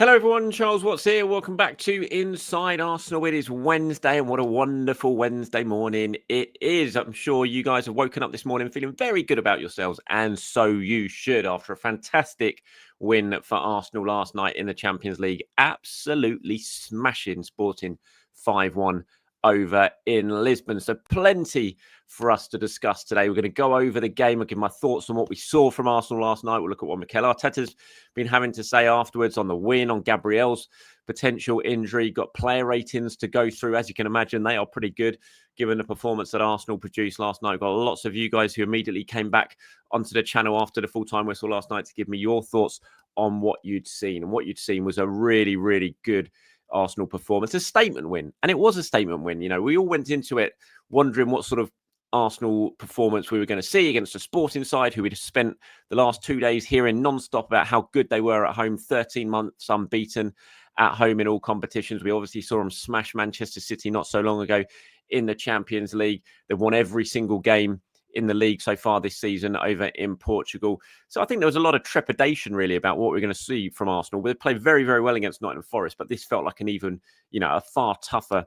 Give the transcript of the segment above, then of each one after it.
Hello, everyone. Charles Watts here. Welcome back to Inside Arsenal. It is Wednesday, and what a wonderful Wednesday morning it is. I'm sure you guys have woken up this morning feeling very good about yourselves, and so you should after a fantastic win for Arsenal last night in the Champions League. Absolutely smashing Sporting 5-1 over in Lisbon. So plenty for us to discuss today. We're going to go over the game. I'll give my thoughts on what we saw from Arsenal last night. We'll look at what Mikel Arteta's been having to say afterwards on the win, on Gabriel's potential injury. Got player ratings to go through. As you can imagine, they are pretty good given the performance that Arsenal produced last night. Got lots of you guys who immediately came back onto the channel after the full-time whistle last night to give me your thoughts on what you'd seen. And what you'd seen was a really, really good Arsenal performance, a statement win. And it was a statement win. You know, we all went into it wondering what sort of Arsenal performance we were going to see against a Sporting side who we'd spent the last 2 days hearing non-stop about how good they were at home, 13 months unbeaten at home in all competitions. We obviously saw them smash Manchester City not so long ago in the Champions League. They've won every single game in the league so far this season over in Portugal. So I think there was a lot of trepidation really about what we're going to see from Arsenal. They played very, very well against Nottingham Forest, but this felt like an even, a far tougher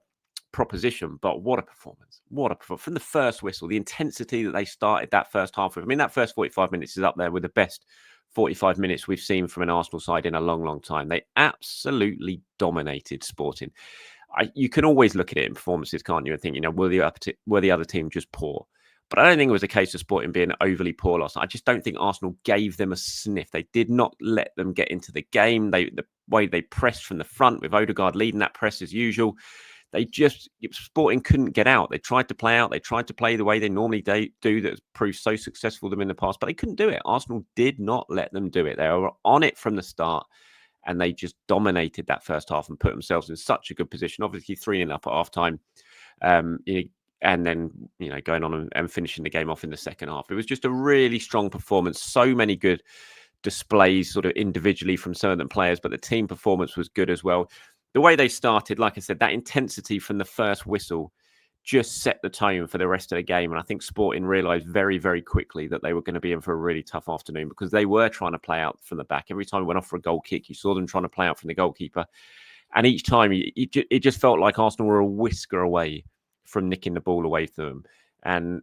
proposition. But what a performance. What a performance. From the first whistle, the intensity that they started that first half with. I mean, that first 45 minutes is up there with the best 45 minutes we've seen from an Arsenal side in a long, long time. They absolutely dominated Sporting. You can always look at it in performances, can't you, and think, were the other team just poor? But I don't think it was a case of Sporting being overly poor last night. I just don't think Arsenal gave them a sniff. They did not let them get into the game. The way they pressed from the front with Odegaard leading that press as usual, Sporting couldn't get out. They tried to play out. They tried to play the way they normally do that has proved so successful to them in the past, but they couldn't do it. Arsenal did not let them do it. They were on it from the start, and they just dominated that first half and put themselves in such a good position. Obviously, 3-0 up at half-time. And then, going on and finishing the game off in the second half. It was just a really strong performance. So many good displays sort of individually from certain players, but the team performance was good as well. The way they started, like I said, that intensity from the first whistle just set the tone for the rest of the game. And I think Sporting realised very, very quickly that they were going to be in for a really tough afternoon because they were trying to play out from the back. Every time we went off for a goal kick, you saw them trying to play out from the goalkeeper. And each time, it just felt like Arsenal were a whisker away from nicking the ball away from them. And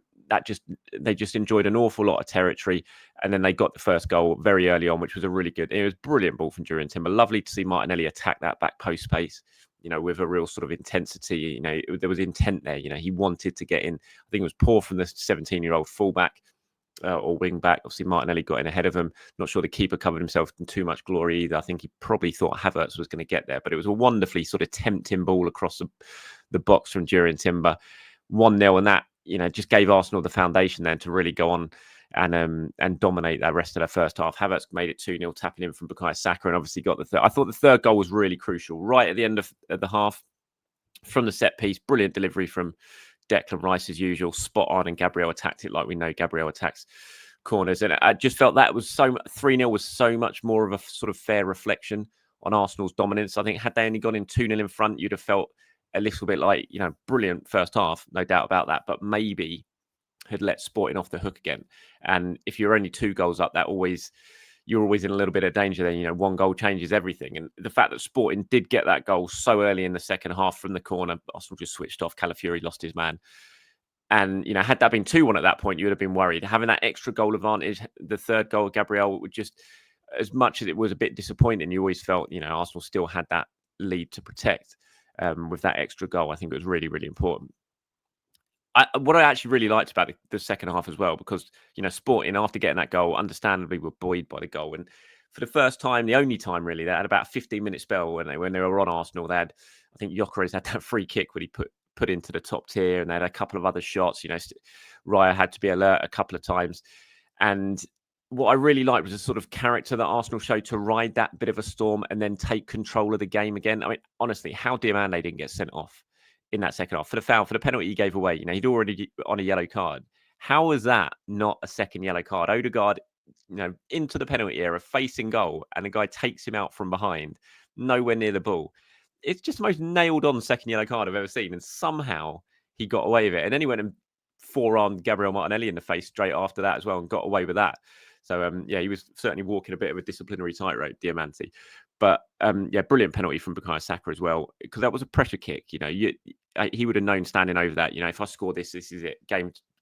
they just enjoyed an awful lot of territory. And then they got the first goal very early on, which was it was brilliant ball from Gabriel Timber. Lovely to see Martinelli attack that back post space, with a real sort of intensity. There was intent there. He wanted to get in. I think it was poor from the 17-year-old fullback or wing back. Obviously, Martinelli got in ahead of him. Not sure the keeper covered himself in too much glory either. I think he probably thought Havertz was going to get there, but it was a wonderfully sort of tempting ball across the box from Gabriel Timber. 1-0, and that just gave Arsenal the foundation then to really go on and dominate that rest of the first half. Havertz made it 2-0, tapping in from Bukayo Saka, and obviously got the third. I thought the third goal was really crucial, right at the end of the half, from the set piece. Brilliant delivery from Declan Rice as usual, spot on, and Gabriel attacked it like we know Gabriel attacks corners. And I just felt that was 3-0 was so much more of a sort of fair reflection on Arsenal's dominance. I think had they only gone in 2-0 in front, you'd have felt a little bit like, brilliant first half, no doubt about that, but maybe had let Sporting off the hook again. And if you're only 2 goals up, you're always in a little bit of danger then. One goal changes everything. And the fact that Sporting did get that goal so early in the second half from the corner, Arsenal just switched off. Calafiori lost his man. And, had that been 2-1 at that point, you would have been worried. Having that extra goal advantage, the third goal of Gabriel, would just, as much as it was a bit disappointing, you always felt, Arsenal still had that lead to protect with that extra goal. I think it was really, really important. What I actually really liked about the second half as well, because, Sporting, after getting that goal, understandably were buoyed by the goal. And for the first time, the only time really, they had about a 15-minute spell when they were on Arsenal. They had, I think Gyokeres had that free kick when he put into the top tier, and they had a couple of other shots. Raya had to be alert a couple of times. And what I really liked was the sort of character that Arsenal showed to ride that bit of a storm and then take control of the game again. I mean, honestly, how Diomande didn't get sent off in that second half for the foul, for the penalty he gave away. He'd already on a yellow card. How was that not a second yellow card? Odegaard, into the penalty area, facing goal, and the guy takes him out from behind, nowhere near the ball. It's just the most nailed-on second yellow card I've ever seen, and somehow he got away with it. And then he went and forearmed Gabriel Martinelli in the face straight after that as well and got away with that. So, he was certainly walking a bit of a disciplinary tightrope, Diamante. But yeah, brilliant penalty from Bukayo Saka as well, because that was a pressure kick. He would have known standing over that. If I score this, this is it.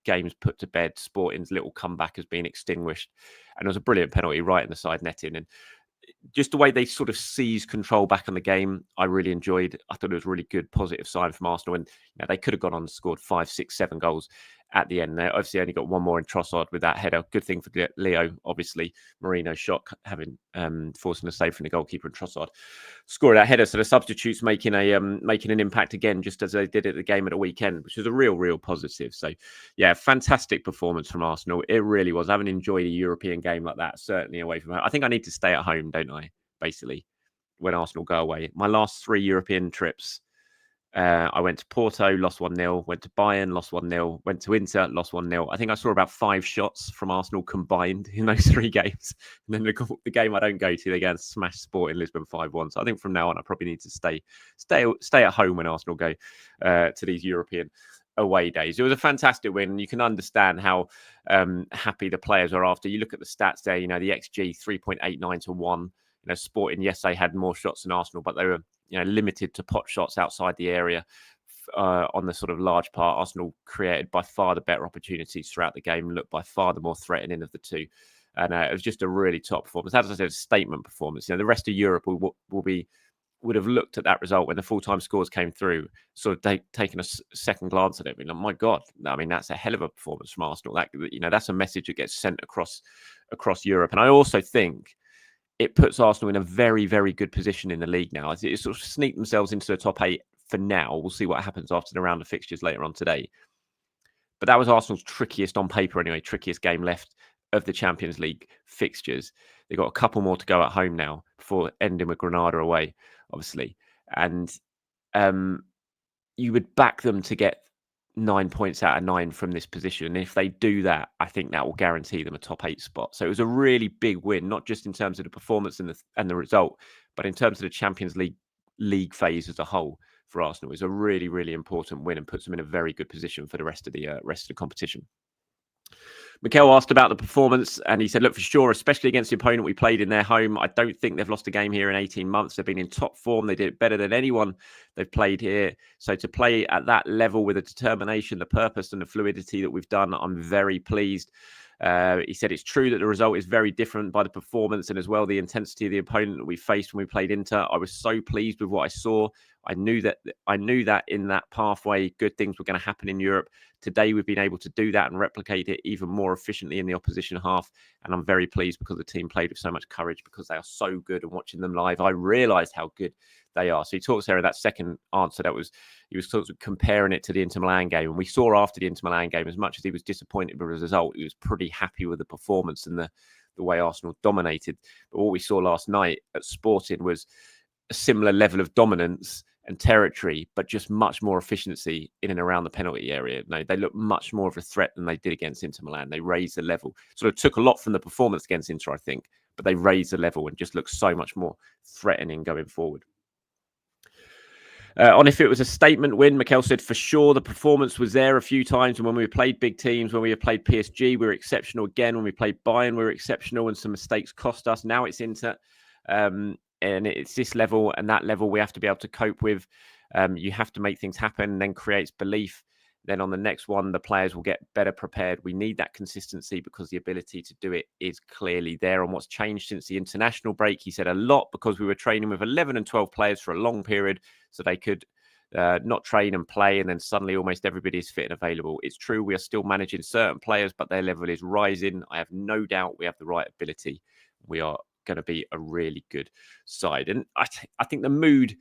Game's put to bed. Sporting's little comeback has been extinguished, and it was a brilliant penalty right in the side netting. And just the way they sort of seized control back on the game, I really enjoyed. I thought it was a really good, positive sign from Arsenal. And they could have gone on and scored 5, 6, 7 goals at the end. They obviously only got one more in Trossard with that header. Good thing for Leo, obviously. Marino's shot having forcing a save from the goalkeeper, and Trossard scored that header. So the substitutes making an impact again, just as they did at the game at the weekend, which was a real positive. So yeah, fantastic performance from Arsenal. It really was. I haven't enjoyed a European game like that, certainly away from home. I think I need to stay at home, don't I? Basically, when Arsenal go away. My last 3 European trips, I went to Porto, lost 1-0, went to Bayern, lost 1-0, went to Inter, lost 1-0. I think I saw about 5 shots from Arsenal combined in those 3 games. And then the game I don't go to, they go and smash Sport in Lisbon 5-1. So I think from now on, I probably need to stay at home when Arsenal go to these European away days. It was a fantastic win. You can understand how happy the players are after. You look at the stats there, the XG 3.89 to 1. Sporting, yes, they had more shots than Arsenal, but they were limited to pot shots outside the area. On the sort of large part, Arsenal created by far the better opportunities throughout the game, looked by far the more threatening of the two. And it was just a really top performance. As I said, a statement performance. The rest of Europe would have looked at that result when the full-time scores came through, sort of taken a second glance at it. Like, my God, that's a hell of a performance from Arsenal. That's a message that gets sent across Europe. And I also think it puts Arsenal in a very good position in the league now. It sort of sneaked themselves into the top 8 for now. We'll see what happens after the round of fixtures later on today. But that was Arsenal's trickiest on paper anyway, trickiest game left of the Champions League fixtures. They've got a couple more to go at home now before ending with Granada away, obviously. And you would back them to get 9 points out of 9 from this position. And if they do that, I think that will guarantee them a top 8 spot. So it was a really big win, not just in terms of the performance and the result, but in terms of the Champions League phase as a whole for Arsenal. It was a really important win and puts them in a very good position for the rest of the competition. Mikel asked about the performance, and he said, look, for sure, especially against the opponent we played in their home, I don't think they've lost a game here in 18 months. They've been in top form. They did it better than anyone they've played here. So to play at that level with the determination, the purpose, and the fluidity that we've done, I'm very pleased. He said it's true that the result is very different by the performance and as well the intensity of the opponent that we faced when we played Inter. I was so pleased with what I saw. I knew that in that pathway, good things were going to happen in Europe. Today, we've been able to do that and replicate it even more efficiently in the opposition half. And I'm very pleased because the team played with so much courage, because they are so good. And watching them live, I realised how good they are. So he talks there in that second answer, he was sort of comparing it to the Inter Milan game. And we saw after the Inter Milan game, as much as he was disappointed with the result, he was pretty happy with the performance and the way Arsenal dominated. But what we saw last night at Sporting was a similar level of dominance and territory, but just much more efficiency in and around the penalty area. No, they look much more of a threat than they did against Inter Milan. They raised the level. Sort of took a lot from the performance against Inter, I think, but they raised the level and just look so much more threatening going forward. On if it was a statement win, Mikel said, for sure, the performance was there a few times. And when we played big teams, when we played PSG, we were exceptional again. When we played Bayern, we were exceptional, and some mistakes cost us. Now it's Inter. And it's this level and that level we have to be able to cope with. You have to make things happen, and then creates belief. Then on the next one, the players will get better prepared. We need that consistency because the ability to do it is clearly there. And what's changed since the international break, he said, a lot, because we were training with 11 and 12 players for a long period, so they could not train and play, and then suddenly almost everybody is fit and available. It's true, we are still managing certain players, but their level is rising. I have no doubt we have the right ability. We are going to be a really good side. And I think the mood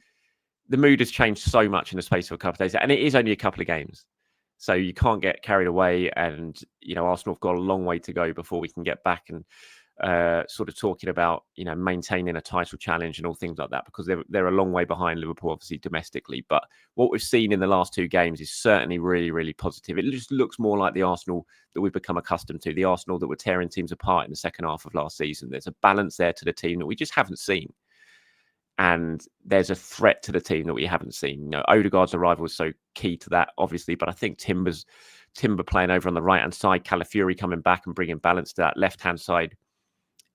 has changed so much in the space of a couple of days, and it is only a couple of games, so you can't get carried away. And Arsenal have got a long way to go before we can get back and sort of talking about maintaining a title challenge and all things like that, because they're a long way behind Liverpool, obviously, domestically. But what we've seen in the last 2 games is certainly really positive. It just looks more like the Arsenal that we've become accustomed to, the Arsenal that were tearing teams apart in the second half of last season. There's a balance there to the team that we just haven't seen, and there's a threat to the team that we haven't seen. Odegaard's arrival was so key to that, obviously, but I think Timber playing over on the right hand side, Calafiori coming back and bringing balance to that left hand side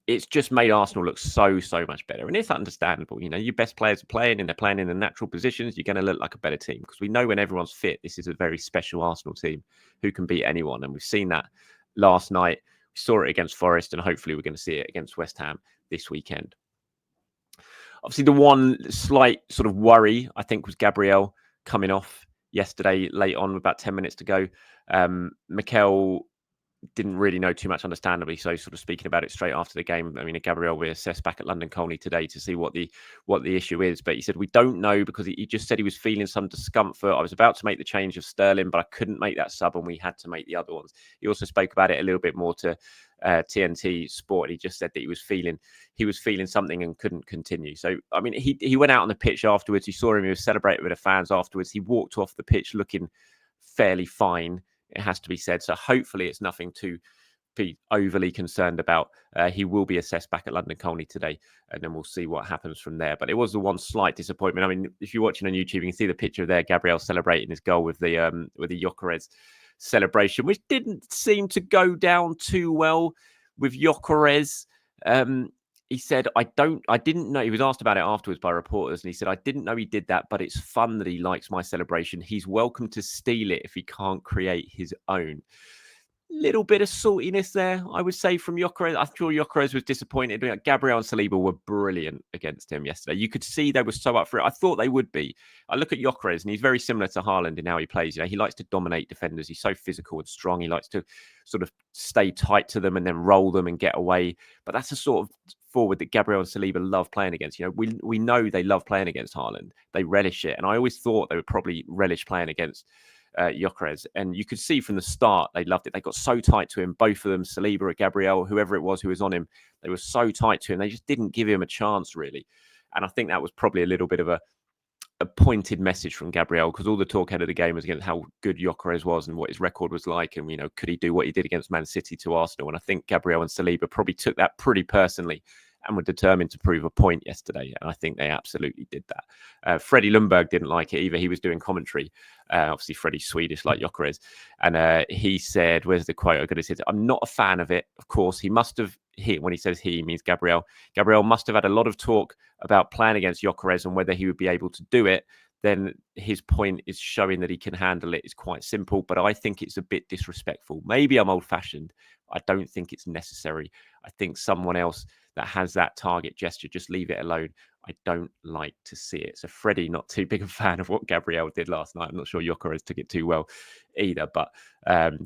it's just made Arsenal look so much better. And it's understandable. You know, your best players are playing and they're playing in the natural positions. You're going to look like a better team because we know when everyone's fit, this is a very special Arsenal team who can beat anyone. And we've seen that last night. We saw it against Forest, and hopefully we're going to see it against West Ham this weekend. Obviously, the one slight sort of worry, I think, was Gabriel coming off yesterday late on with about 10 minutes to go. Mikel didn't really know too much, understandably. So, sort of speaking about it straight after the game. I mean, Gabriel will assess back at London Colney today to see what the issue is. But he said we don't know because he just said he was feeling some discomfort. I was about to make the change of Sterling, but I couldn't make that sub, and we had to make the other ones. He also spoke about it a little bit more to TNT Sport. He just said that he was feeling something and couldn't continue. So, I mean, he went out on the pitch afterwards. You saw him. He was celebrating with the fans afterwards. He walked off the pitch looking fairly fine, it has to be said. So hopefully it's nothing to be overly concerned about. He will be assessed back at London Colney today, and then we'll see what happens from there. But it was the one slight disappointment. I mean, if you're watching on YouTube, you can see the picture there, Gabriel celebrating his goal with the Gyokeres celebration, which didn't seem to go down too well with Gyokeres. He said, I didn't know. He was asked about it afterwards by reporters, and he said, I didn't know he did that, but it's fun that he likes my celebration. He's welcome to steal it if he can't create his own. Little bit of saltiness there, I would say, from Gyokeres. I'm sure Gyokeres was disappointed. Gabriel and Saliba were brilliant against him yesterday. You could see they were so up for it. I thought they would be. I look at Gyokeres, and he's very similar to Haaland in how he plays. You know, he likes to dominate defenders. He's so physical and strong. He likes to sort of stay tight to them and then roll them and get away. But that's the sort of forward that Gabriel and Saliba love playing against. You know, we know they love playing against Haaland. They relish it. And I always thought they would probably relish playing against Gyokeres, and you could see from the start they loved it. They got so tight to him, both of them, Saliba or Gabriel, whoever it was who was on him. They were so tight to him, they just didn't give him a chance really. And I think that was probably a little bit of a pointed message from Gabriel, because all the talk ahead of the game was against how good Gyokeres was and what his record was like, and you know, could he do what he did against Man City to Arsenal? And I think Gabriel and Saliba probably took that pretty personally and were determined to prove a point yesterday. And I think they absolutely did that. Freddie Lundberg didn't like it either. He was doing commentary. Obviously, Freddie's Swedish like Gyokeres. And he said, where's the quote? I got to say, I'm not a fan of it. Of course, he must have, when he says he means Gabriel. Gabriel must have had a lot of talk about playing against Gyokeres and whether he would be able to do it. Then his point is showing that he can handle it is quite simple, but I think it's a bit disrespectful. Maybe I'm old-fashioned. I don't think it's necessary. I think someone else that has that target gesture, just leave it alone. I don't like to see it. So Freddie, not too big a fan of what Gabriel did last night. I'm not sure Gyokeres took it too well either, but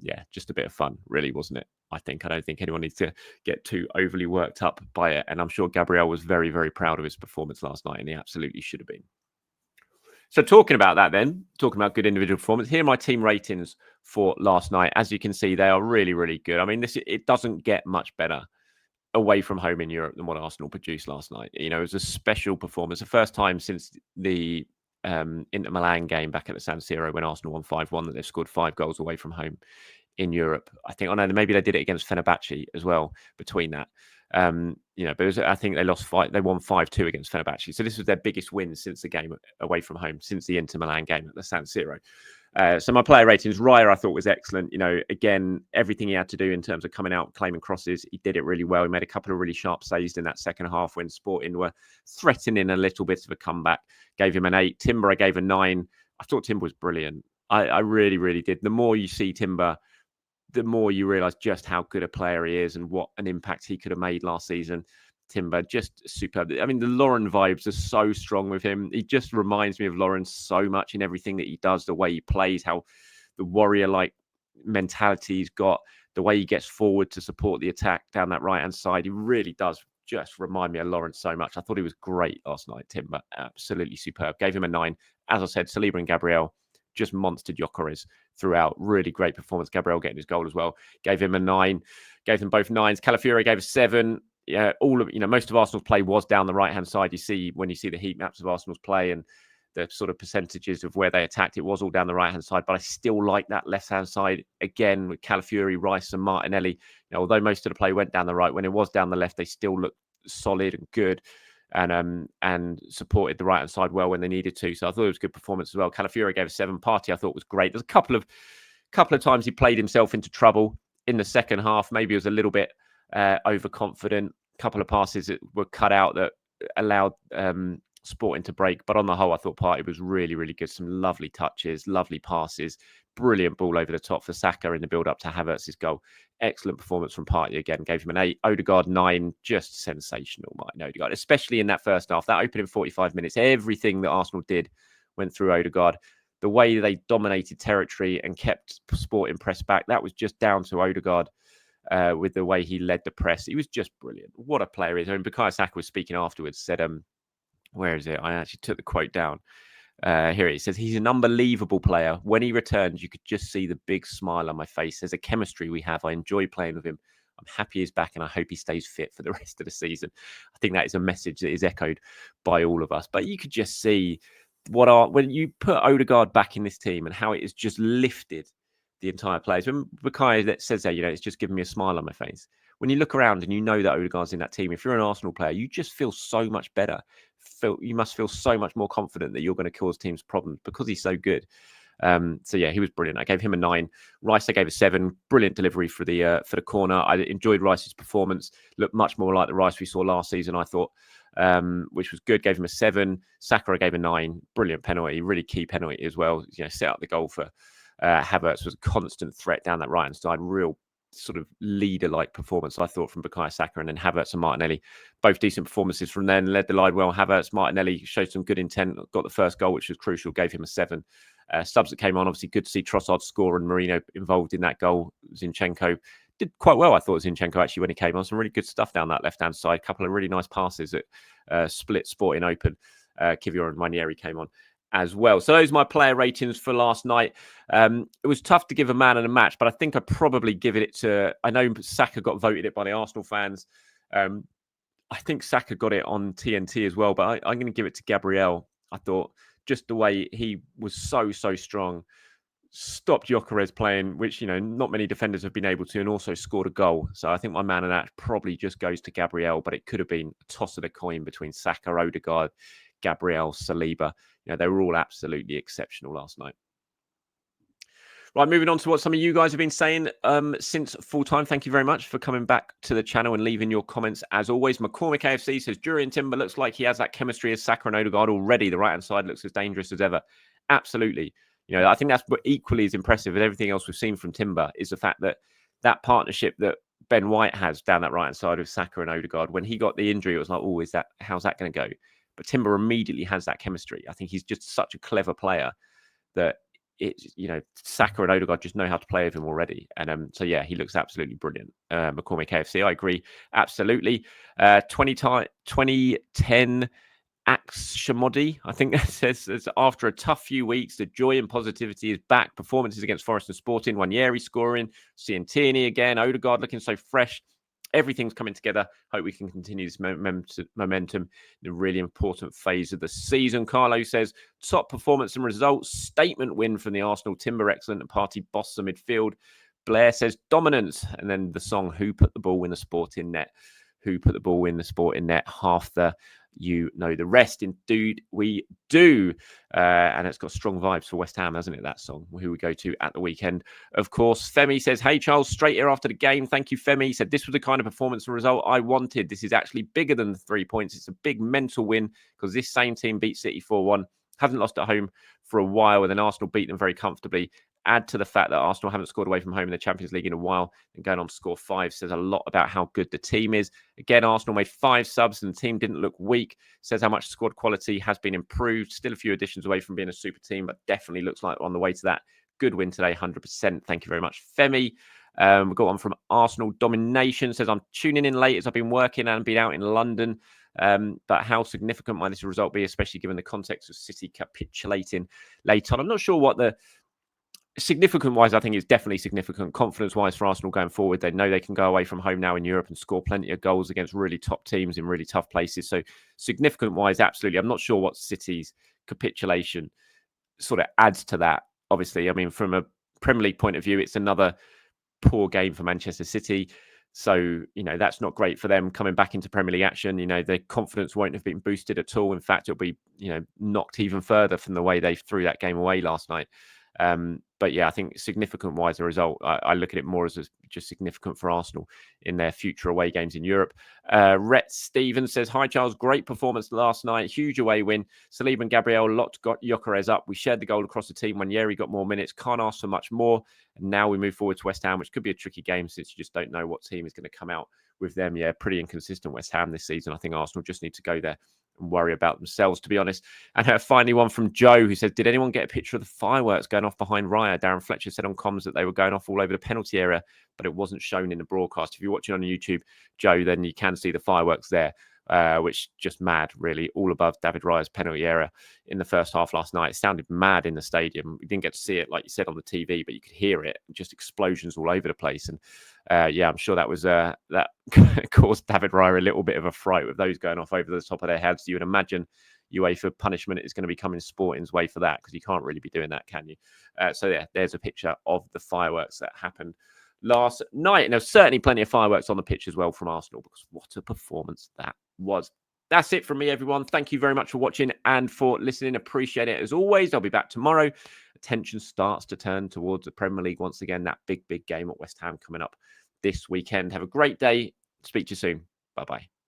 yeah, just a bit of fun, really, wasn't it? I don't think anyone needs to get too overly worked up by it. And I'm sure Gabriel was very, very proud of his performance last night, and he absolutely should have been. So talking about that then, talking about good individual performance, here are my team ratings for last night. As you can see, they are really, really good. I mean, it doesn't get much better away from home in Europe than what Arsenal produced last night. You know, it was a special performance. The first time since the Inter Milan game back at the San Siro when Arsenal won 5-1 that they've scored 5 goals away from home in Europe. I think, maybe they did it against Fenerbahce as well between that. You know, but I think they won 5-2 against Fenerbahce. So this was their biggest win since the game away from home, since the Inter Milan game at the San Siro. So my player ratings, Raya, I thought was excellent. You know, again, everything he had to do in terms of coming out, claiming crosses, he did it really well. He made a couple of really sharp saves in that second half when Sporting were threatening a little bit of a comeback. Gave him an 8. Timber, I gave a 9. I thought Timber was brilliant. I really, really did. The more you see Timber, the more you realise just how good a player he is and what an impact he could have made last season. Timber, just superb. I mean, the Lauren vibes are so strong with him. He just reminds me of Lauren so much in everything that he does, the way he plays, how the warrior-like mentality he's got, the way he gets forward to support the attack down that right-hand side. He really does just remind me of Lauren so much. I thought he was great last night, Timber. Absolutely superb. Gave him a 9. As I said, Saliba and Gabriel just monstered Gyokeres throughout. Really great performance. Gabriel getting his goal as well. Gave him a 9. Gave them both 9s. Calafiori gave a 7. Yeah, most of Arsenal's play was down the right-hand side. You see, when you see the heat maps of Arsenal's play and the sort of percentages of where they attacked, it was all down the right-hand side. But I still like that left-hand side again with Calafiori, Rice, and Martinelli. You know, although most of the play went down the right, when it was down the left, they still looked solid and good and supported the right-hand side well when they needed to. So I thought it was a good performance as well. Calafiori gave a 7. Partey I thought was great. There's a couple of times he played himself into trouble in the second half. Maybe he was a little bit overconfident. couple of passes that were cut out that allowed Sporting to break. But on the whole, I thought Partey was really, really good. Some lovely touches, lovely passes, brilliant ball over the top for Saka in the build-up to Havertz's goal. Excellent performance from Partey again. Gave him an 8. Odegaard 9. Just sensational, Martin Odegaard, especially in that first half. That opening 45 minutes, everything that Arsenal did went through Odegaard. The way they dominated territory and kept Sporting pressed back, that was just down to Odegaard. With the way he led the press, he was just brilliant. What a player he is. I mean, Bukayo Saka was speaking afterwards, said, where is it? I actually took the quote down. Here it says, he's an unbelievable player. When he returns, you could just see the big smile on my face. There's a chemistry we have. I enjoy playing with him. I'm happy he's back and I hope he stays fit for the rest of the season. I think that is a message that is echoed by all of us. But you could just see when you put Odegaard back in this team and how it has just lifted the entire players. When Bukayo that says that, it's just giving me a smile on my face. When you look around and you know that Odegaard's in that team, if you're an Arsenal player, you just feel so much better. You must feel so much more confident that you're going to cause teams problems because he's so good. So yeah, he was brilliant. I gave him a 9. Rice, I gave a 7. Brilliant delivery for the corner. I enjoyed Rice's performance. Looked much more like the Rice we saw last season, I thought, which was good. Gave him a 7. Saka, I gave a 9. Brilliant penalty, really key penalty as well. Set up the goal for Havertz. Was a constant threat down that right-hand side. Real sort of leader-like performance, I thought, from Bukayo Saka, and then Havertz and Martinelli, both decent performances from them. Led the line well. Havertz, Martinelli showed some good intent. Got the first goal, which was crucial. Gave him a 7. Subs that came on, obviously good to see Trossard score and Marino involved in that goal. Zinchenko did quite well, I thought, Zinchenko, actually, when he came on. Some really good stuff down that left-hand side. A couple of really nice passes that split Sporting open. Kivior and Ranieri came on as well. So those are my player ratings for last night. It was tough to give a man in a match, but I think I'd probably give it to... I know Saka got voted it by the Arsenal fans. I think Saka got it on TNT as well, but I'm going to give it to Gabriel. I thought just the way he was so strong, stopped Gyokeres playing, which, not many defenders have been able to, and also scored a goal. So I think my man in that probably just goes to Gabriel, but it could have been a toss of the coin between Saka, Odegaard, Gabriel, Saliba. They were all absolutely exceptional last night. Right, moving on to what some of you guys have been saying since full time. Thank you very much for coming back to the channel and leaving your comments. As always, McCormick AFC says, Jurriën Timber looks like he has that chemistry as Saka and Odegaard already. The right-hand side looks as dangerous as ever. Absolutely. I think that's what equally as impressive with everything else we've seen from Timber is the fact that partnership that Ben White has down that right-hand side of Saka and Odegaard. When he got the injury, it was like, how's that going to go? But Timber immediately has that chemistry. I think he's just such a clever player that Saka and Odegaard just know how to play with him already. And so, yeah, he looks absolutely brilliant. McCormick AFC, I agree. Absolutely. 2010 Axe Shamodi, I think that says, after a tough few weeks, the joy and positivity is back. Performances against Forest and Sporting, Ranieri scoring, seeing Tierney again, Odegaard looking so fresh. Everything's coming together. Hope we can continue this momentum in a really important phase of the season. Carlo says, top performance and results. Statement win from the Arsenal. Timber excellent and Partey boss the midfield. Blair says, dominance. And then the song, who put the ball in the Sporting net? Who put the ball in the Sporting net? Half the... You know the rest. Indeed, we do. And it's got strong vibes for West Ham, hasn't it, that song, who we go to at the weekend. Of course, Femi says, hey, Charles, straight here after the game. Thank you, Femi. He said, this was the kind of performance and result I wanted. This is actually bigger than the 3 points. It's a big mental win because this same team beat City 4-1. Haven't lost at home for a while, and then Arsenal beat them very comfortably. Add to the fact that Arsenal haven't scored away from home in the Champions League in a while, and going on to score 5 says a lot about how good the team is. Again, Arsenal made 5 subs and the team didn't look weak. Says how much squad quality has been improved. Still a few additions away from being a super team, but definitely looks like on the way to that. Good win today, 100%. Thank you very much, Femi. We've got one from Arsenal Domination. Says, I'm tuning in late as I've been working and been out in London. But how significant might this result be, especially given the context of City capitulating late on? I'm not sure what the... Significant-wise, I think it's definitely significant. Confidence-wise for Arsenal going forward, they know they can go away from home now in Europe and score plenty of goals against really top teams in really tough places. So significant-wise, absolutely. I'm not sure what City's capitulation sort of adds to that. Obviously, I mean, from a Premier League point of view, it's another poor game for Manchester City. So, that's not great for them coming back into Premier League action. Their confidence won't have been boosted at all. In fact, it'll be, knocked even further from the way they threw that game away last night. But yeah, I think significant wise, the result, I look at it more as just significant for Arsenal in their future away games in Europe. Rhett Stevens says, "Hi Charles, great performance last night, huge away win. Saliba and Gabriel locked Gyokeres up. We shared the goal across the team when Yeri got more minutes. Can't ask for much more. And now we move forward to West Ham, which could be a tricky game since you just don't know what team is going to come out with them. Yeah, pretty inconsistent West Ham this season. I think Arsenal just need to go there and worry about themselves, to be honest." And finally, one from Joe, who says, "Did anyone get a picture of the fireworks going off behind Raya? Darren Fletcher said on comms that they were going off all over the penalty area, but it wasn't shown in the broadcast." If you're watching on YouTube, Joe, then you can see the fireworks there, which just mad, really, all above David Raya's penalty area in the first half last night. It sounded mad in the stadium. We didn't get to see it, like you said, on the TV, but you could hear it, just explosions all over the place. And yeah, I'm sure that was that caused David Raya a little bit of a fright with those going off over the top of their heads. You would imagine UEFA punishment is going to be coming Sporting's way for that, because you can't really be doing that, can you? So yeah, there's a picture of the fireworks that happened last night. And there's certainly plenty of fireworks on the pitch as well from Arsenal, because what a performance that was. That's it from me, everyone. Thank you very much for watching and for listening. Appreciate it as always. I'll be back tomorrow. Attention starts to turn towards the Premier League once again. That big game at West Ham coming up this weekend. Have a great day. Speak to you soon. Bye-bye.